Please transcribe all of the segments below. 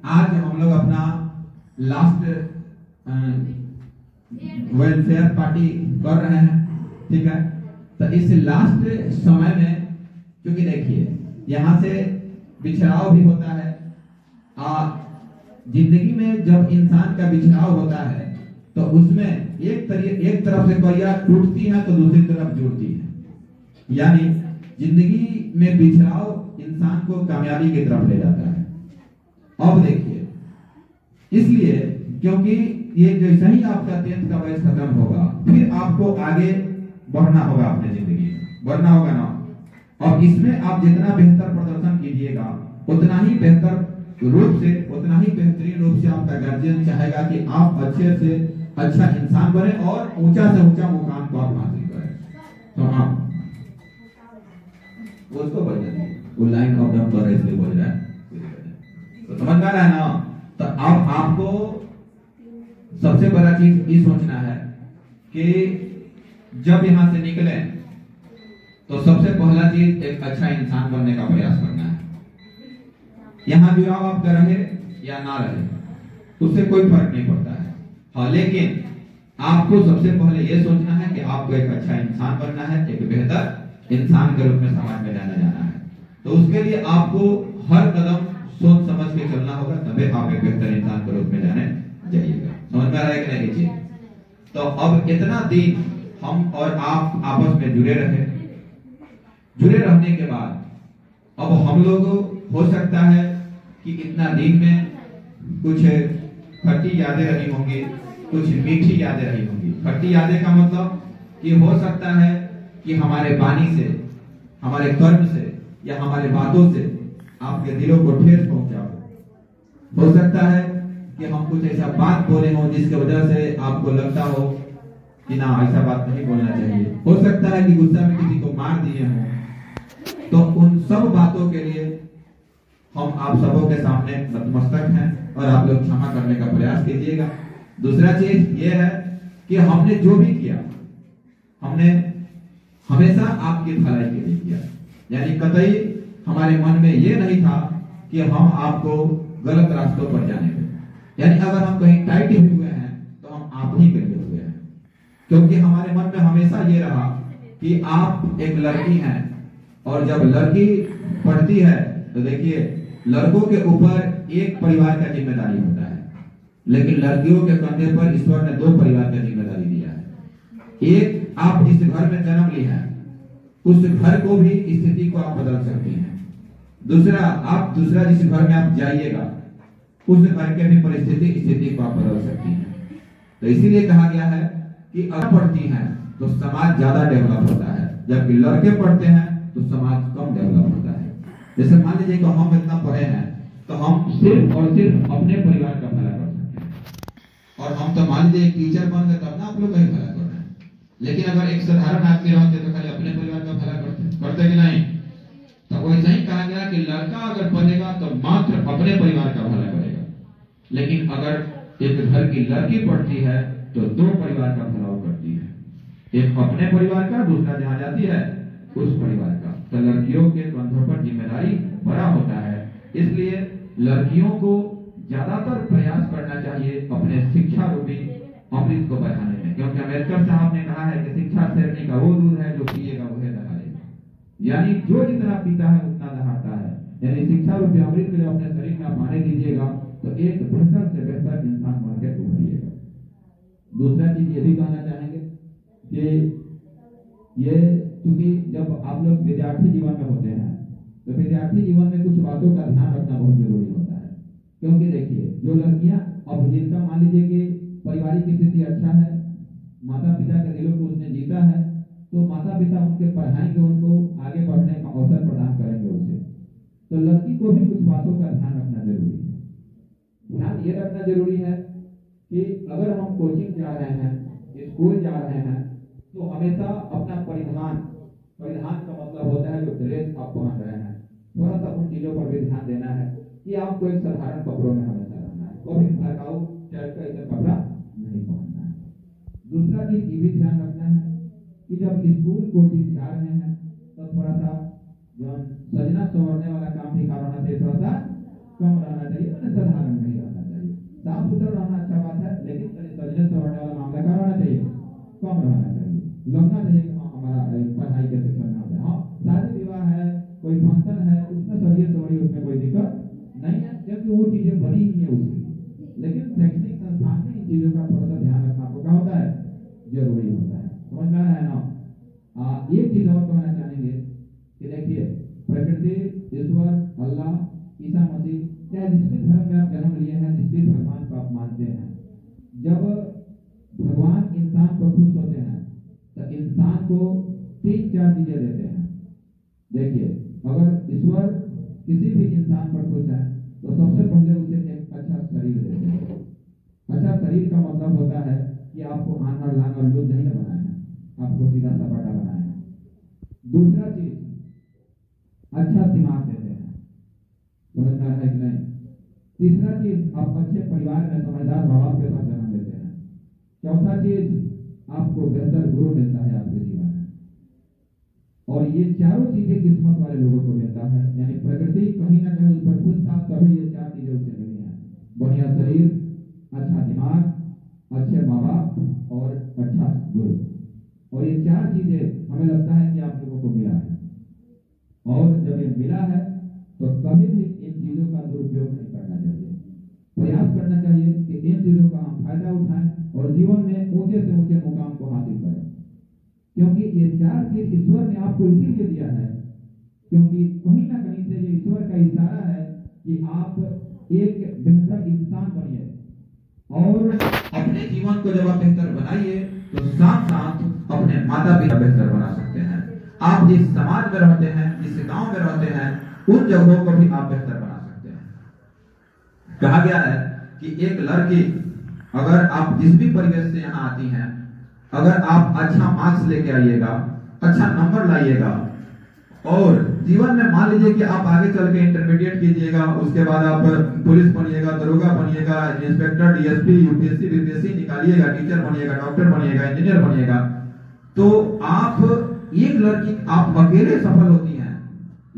आज हम लोग अपना लास्ट वेलफेयर पार्टी कर रहे हैं, ठीक है। तो इस लास्ट समय में क्योंकि देखिए यहाँ से बिछड़ाव भी होता है। जिंदगी में जब इंसान का बिछड़ाव होता है तो उसमें एक तरफ से पहिया टूटती है तो दूसरी तरफ जुड़ती है। यानी जिंदगी में बिछड़ाव इंसान को कामयाबी की तरफ ले जाता है। अब देखिए, इसलिए क्योंकि ये जैसे ही आपका 10th का बैच खत्म होगा फिर आपको आगे बढ़ना होगा, अपने जिंदगी में बढ़ना होगा ना। और इसमें आप जितना बेहतर प्रदर्शन कीजिएगा उतना ही बेहतर रूप से, उतना ही बेहतरीन रूप से आपका गार्जियन चाहेगा कि आप अच्छे से अच्छा इंसान बने और ऊंचा से ऊंचा मुकाम को आप हासिल करें। तो हाँ, उसको बोल जाइए, वो लाइन ऑफ द पर इसलिए बोल रहा है, तो समझ में आ रहा है ना। तो अब आपको सबसे बड़ा चीज ये सोचना है कि जब यहां से निकले तो सबसे पहला चीज एक अच्छा इंसान बनने का प्रयास करना है। यहां जुड़ाव आपका रहे या ना रहे उससे कोई फर्क नहीं पड़ता है। हाँ, लेकिन आपको सबसे पहले यह सोचना है कि आपको एक अच्छा इंसान बनना है, एक बेहतर इंसान के रूप में समाज में जाना है। तो उसके लिए आपको हर कदम सोच समझ के चलना होगा, तभी आप एक बेहतर इंसान के रूप में जाने जाइएगा। समझ में आ रहा है कि नहीं चीज? तो अब इतना दिन हम और आप आपस में जुड़े रहे, जुड़े रहने के बाद अब हम लोग हो सकता है कि इतना दिन में कुछ खट्टी यादें रही होंगी, कुछ मीठी यादें रही होंगी। खट्टी यादें का मतलब कि हो सकता है कि हमारे वाणी से, हमारे कर्म से या हमारे बातों से आपके दिलों को ठेस पहुंचा हो सकता है कि हम कुछ ऐसा बात बोले हो जिसकी वजह से आपको लगता हो कि ना ऐसा बात नहीं बोलना चाहिए। हो सकता है कि गुस्सा में किसी को मार दिए हो। तो उन सब बातों के लिए हम आप सबों के सामने नतमस्तक हैं और आप लोग क्षमा करने का प्रयास कीजिएगा। दूसरा चीज ये है कि हमने जो भी किया हमने हमेशा आपकी भलाई के लिए किया। यानी कतई हमारे मन में ये नहीं था कि हम आपको गलत रास्तों पर जाने दें। यानी अगर हम कहीं टाइट हुए हैं तो हम आप ही के लिए हुए हैं, क्योंकि हमारे मन में हमेशा ये रहा कि आप एक लड़की हैं और जब लड़की पढ़ती है तो देखिए लड़कों के ऊपर एक परिवार का जिम्मेदारी होता है, लेकिन लड़कियों के कंधे पर ईश्वर ने 2 परिवार का जिम्मेदारी दिया है। एक, आप जिस घर में जन्म लिया है उस घर को भी स्थिति को आप बदल सकते हैं। दूसरा जिस घर में आप जाइएगा उस घर के भी परिस्थिति स्थिति को आप बदल सकती हैं। तो इसीलिए कहा गया है कि अगर पढ़ती हैं तो समाज ज्यादा डेवलप होता है, जबकि लड़के पढ़ते हैं तो समाज कम डेवलप होता है। जैसे मान लीजिए कि हम इतना पढ़े हैं तो हम सिर्फ और सिर्फ अपने परिवार का भला कर सकते हैं। और हम तो मान लीजिए टीचर बन गए तब ना आप लोग का ही भला कर रहे हैं। लेकिन अगर एक साधारण आदमी रहते तो खाली अपने परिवार का भला करते कि नहीं? तो वैसे ही कहा गया कि लड़का अगर पढ़ेगा तो मात्र अपने परिवार का भला करेगा, लेकिन अगर एक घर की लड़की पढ़ती है तो 2 परिवार का भला करती है। एक अपने परिवार का, दूसरा जहां जाती है उस परिवार का। तो लड़कियों के कंधों पर जिम्मेदारी बड़ा होता है, इसलिए लड़कियों को ज्यादातर प्रयास करना चाहिए अपने शिक्षा रूपी अमृत को बढ़ाने में, क्योंकि अम्बेडकर साहब ने कहा है कि शिक्षा शेरनी का वो दूध है जो पिएगा वह दहाड़ेगा। यानी जो जितना पीता है उतना दहाड़ता है। यानी शिक्षा रूपी अमृत को अपने शरीर में आप पाने दीजिएगा तो एक बेहतर से बेहतर इंसान बन के उभरिएगा। दूसरा चीज ये भी कहना चाहेंगे कि ये क्योंकि जब आप लोग विद्यार्थी जीवन में होते हैं तो विद्यार्थी जीवन में कुछ बातों का ध्यान रखना बहुत जरूरी होता है। क्योंकि देखिए जो लड़कियां अब जिनका मान लीजिए कि पारिवारिक स्थिति अच्छा है, माता पिता के दिलों को उसने जीता है, तो माता पिता उनके पढ़ाएंगे, उनको आगे बढ़ने का अवसर प्रदान करेंगे उसे। तो लड़की को भी कुछ बातों का ध्यान रखना जरूरी है। ध्यान ये रखना जरूरी है कि अगर हम कोचिंग जा रहे हैं, स्कूल जा रहे हैं, तो हमेशा अपना परिधान का मतलब होता है जो ड्रेस आप पहन रहे हैं, थोड़ा सा उन चीजों पर भी ध्यान देना है कि आपको एक साधारण कपड़ों में हमेशा रहना है, कभी भड़काऊ टाइप का ऐसा कपड़ा नहीं पहनना है। दूसरा चीज ये भी ध्यान रखना है कि जब स्कूल कोचिंग जा रहे हैं तो थोड़ा सा जो सजना संवरने वाला काम भी करना चाहिए, थोड़ा सा कम रहना चाहिए, साधारण लेकिन सजने संवरने वाला मामला क्या रहना चाहिए, कम रहना चाहिए, लगना चाहिए कि हमारा पढ़ाई के सेक्शन में आता है। हाँ, शादी विवाह है, कोई फंक्शन है, उसमें सजिए संवरिए, उसमें कोई दिक्कत नहीं है, क्योंकि वो चीजें बड़ी ही है उसकी। लेकिन शैक्षणिक संस्थान में इन चीजों का थोड़ा सा ध्यान रखना आपको क्या होता है, जरूरी होता है। समझ में आ रहा है ना? एक चीज और कहना चाहेंगे कि देखिए, प्रकृति, ईश्वर, अल्लाह, ईसा मसीह, चाहे जिस भी धर्म में आप जन्म लिए हैं, जिस भी भगवान को आप मानते हैं, जब भगवान इंसान पर खुश होते हैं तो इंसान को 3-4 चीजें देते हैं। देखिए, अगर ईश्वर किसी भी इंसान पर खुश है तो सबसे पहले उसे एक अच्छा शरीर देते हैं। अच्छा शरीर का मतलब होता है कि आपको आंगर लांगर लूज नहीं बनाए हैं, आपको सीधा सपाटा बनाए हैं। दूसरा चीज, अच्छा दिमाग देते हैं, समझ में है कि नहीं? तीसरा चीज, आप अच्छे परिवार में समझदार माँ बाप के पास जन्म लेते हैं। चौथा चीज, आपको बेहतर गुरु मिलता है आपके जीवन में। और ये चारों चीजें किस्मत वाले लोगों को मिलता है, यानी प्रकृति कहीं ना कहीं उस पर खुश था, तभी ये 4 चीजें उसे मिली हैं। बढ़िया शरीर, अच्छा दिमाग, अच्छे माँ बाप और अच्छा गुरु। और ये 4 चीजें हमें लगता है कि आप लोगों को मिला है, और जब ये मिला है तो कभी भी इन चीजों का दुरुपयोग नहीं करना चाहिए। प्रयास करना चाहिए कि इन चीजों का हम फायदा उठाएं और जीवन में ऊंचे से ऊंचे मुकाम को हासिल करें, क्योंकि ये 4 चीज ईश्वर ने आपको इसीलिए दिया है, क्योंकि कहीं ना कहीं से ये ईश्वर का इशारा है कि आप एक बेहतर इंसान बनिए, और अपने जीवन को जब आप बेहतर बनाइए तो साथ साथ अपने माता पिता बेहतर बना सकते हैं। आप जिस समाज में रहते हैं, जिस गांव में रहते हैं, उन जगहों को भी आप बेहतर बना सकते हैं। कहा गया है कि एक लड़की, अगर आप जिस भी परिवेश से यहाँ आती हैं, अगर आप अच्छा मार्क्स लेके आइएगा, अच्छा नंबर लाइएगा, और जीवन में मान लीजिए कि आप आगे चल के इंटरमीडिएट कीजिएगा, उसके बाद आप पुलिस बनिएगा, दरोगा बनिएगा, इंस्पेक्टर, डीएसपी, यूपीएससी, बीपीएससी निकालिएगा, टीचर बनिएगा, डॉक्टर बनिएगा, इंजीनियर बनिएगा, तो आप एक लड़की, आप अकेले सफल होती हैं,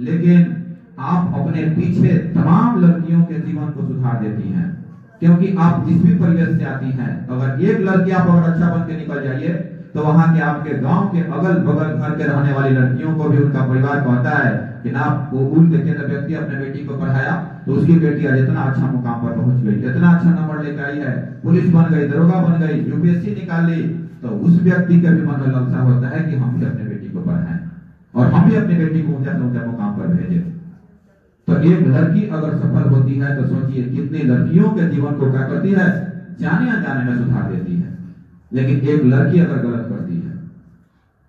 लेकिन आप अपने पीछे तमाम लड़कियों के जीवन को सुधार देती हैं, क्योंकि आप जिस भी परिवेश से आती हैं, अगर एक लड़की आप अगर अच्छा बन के निकल जाइए तो वहां के आपके गांव के अगल बगल घर के रहने वाली लड़कियों को भी उनका परिवार कहता है कि ना, वो उन व्यक्ति अपने बेटी को पढ़ाया तो उसकी बेटी आज इतना अच्छा मुकाम पर पहुंच गई, इतना अच्छा नंबर लेकर आई है, पुलिस बन गई, दरोगा बन गई, यूपीएससी निकाल ली, तो उस व्यक्ति के भी मन में लालसा होता है कि हम भी अपने बेटी को पढ़ाएं और हम भी अपनी बेटी को ऊंचा से ऊंचा मुकाम पर भेजें। तो एक लड़की अगर सफल होती है तो सोचिए कितनी लड़कियों के जीवन को क्या करती है, जाने अनजाने में सुधार देती है। लेकिन एक लड़की अगर गलत करती है,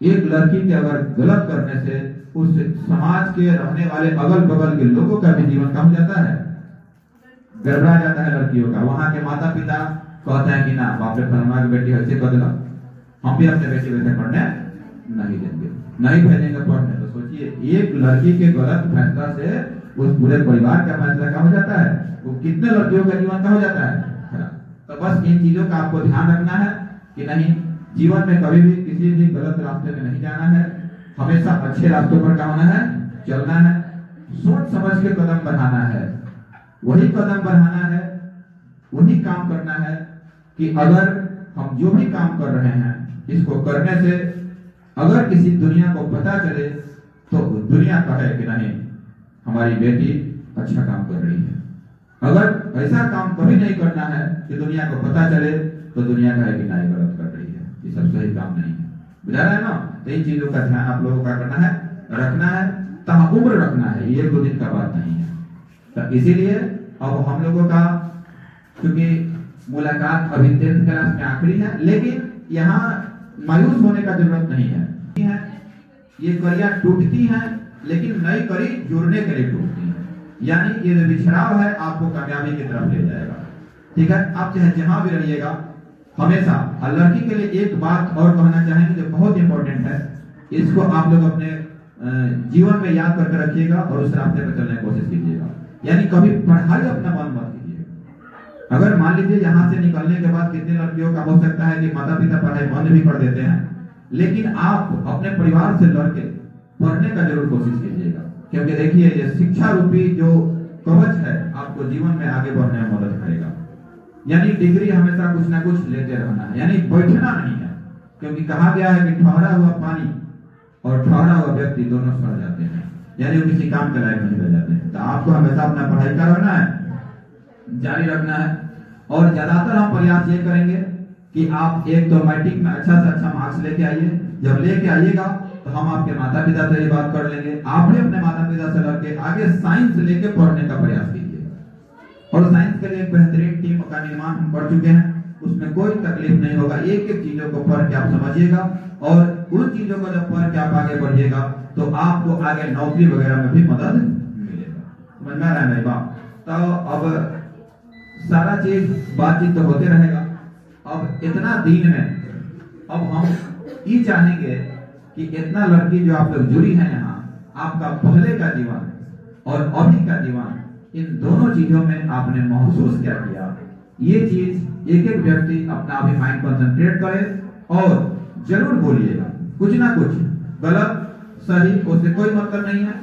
एक लड़की के अगर गलत करने से उस समाज के रहने वाले अगल बगल के लोगों का भी जीवन कम जाता है, गड़बड़ा जाता है लड़कियों का। वहां के माता पिता कहते हैं कि ना, बाप रे फलाना की बेटी ऐसे कर देगा, हम भी अपने बेटी वैसे पढ़ने नहीं देंगे, नहीं भेजेंगे पढ़ने। तो सोचिए एक लड़की के गलत फैसला से उस पूरे परिवार का फैसला क्या हो जाता है, वो कितने लड़कियों का जीवन क्या हो जाता है। तो बस इन चीजों का आपको ध्यान रखना है कि नहीं, जीवन में कभी भी किसी भी गलत रास्ते में नहीं जाना है, हमेशा अच्छे रास्तों पर क्या होना है, चलना है, सोच समझ के कदम बढ़ाना है, वही कदम बढ़ाना है, वही काम करना है कि अगर हम जो भी काम कर रहे हैं इसको करने से अगर किसी दुनिया को पता चले तो दुनिया कहे कि नहीं, हमारी बेटी अच्छा काम कर रही है। अगर ऐसा काम कभी नहीं करना है कि दुनिया को पता चले तो दुनिया कहे कि नहीं, गलत कर रही है, ये सब सही काम नहीं है। बुझा रहा है ना? तो इन चीजों का ध्यान आप लोगों का करना है, रखना है, ताउम्र रखना है, ये 2 दिन का बात नहीं है। तो इसीलिए अब हम लोगों का, क्योंकि मुलाकात अभी 10th क्लास में आखिरी है, लेकिन यहाँ मायूस होने का जरूरत नहीं है। ये कड़ियां टूटती हैं, लेकिन नई कड़ी जुड़ने के लिए टूटती है, यानी ये जो बिछड़ाव है आपको कामयाबी की तरफ ले जाएगा। ठीक है, आप चाहे जहां भी रहिएगा हमेशा। लड़की के लिए एक बात और कहना चाहेंगे जो बहुत इंपॉर्टेंट है, इसको आप लोग अपने जीवन में याद करके रखिएगा और उस रास्ते पर चलने की कोशिश कीजिएगा। यानी कभी पढ़ाई अपना बंद मत कीजिएगा। अगर मान लीजिए यहाँ से निकलने के बाद कितने लड़कियों का हो सकता है कि माता पिता पढ़ाई बंद भी कर देते हैं, लेकिन आप अपने परिवार से लड़के पढ़ने का जरूर कोशिश कीजिएगा, क्योंकि देखिए ये शिक्षा रूपी जो कवच है आपको जीवन में आगे बढ़ने में मदद करेगा। यानी डिग्री हमेशा कुछ ना कुछ लेते रहना है, यानी बैठना नहीं है, क्योंकि कहा गया है कि ठहरा हुआ पानी और ठहरा हुआ व्यक्ति दोनों सड़ जाते हैं, यानी वो किसी काम के लायक नहीं रह जाते हैं। तो आपको हमेशा अपना पढ़ाई का रहना है, जारी रखना है। और ज्यादातर हम प्रयास ये करेंगे कि आप एक तो मैट्रिक में अच्छा से अच्छा मार्क्स लेके आइए। जब लेके आइएगा तो हम आपके माता पिता से ये बात कर लेंगे, आप भी अपने माता पिता से लड़के आगे साइंस लेके पढ़ने का प्रयास कीजिए। और साइंस के लिए एक बेहतरीन टीम का निर्माण हम कर चुके हैं, उसमें कोई तकलीफ नहीं होगा। एक एक चीजों को पढ़ के आप समझिएगा और उन चीजों को जब पढ़ के आप आगे बढ़िएगा तो आपको आगे नौकरी वगैरह में भी मदद मिलेगा। समझ में आ रहा है मेरी बात? तो अब सारा चीज बातचीत तो होते रहेगा। अब इतना दिन में अब हम ये चाहेंगे कि इतना लड़की जो आप लोग जुड़ी है यहाँ, आपका पहले का जीवन और अभी का जीवन, इन दोनों चीजों में आपने महसूस क्या किया, ये चीज एक एक व्यक्ति अपना अभी माइंड कंसंट्रेट करे और जरूर बोलिएगा। कुछ ना कुछ गलत सही उससे कोई मतलब नहीं है,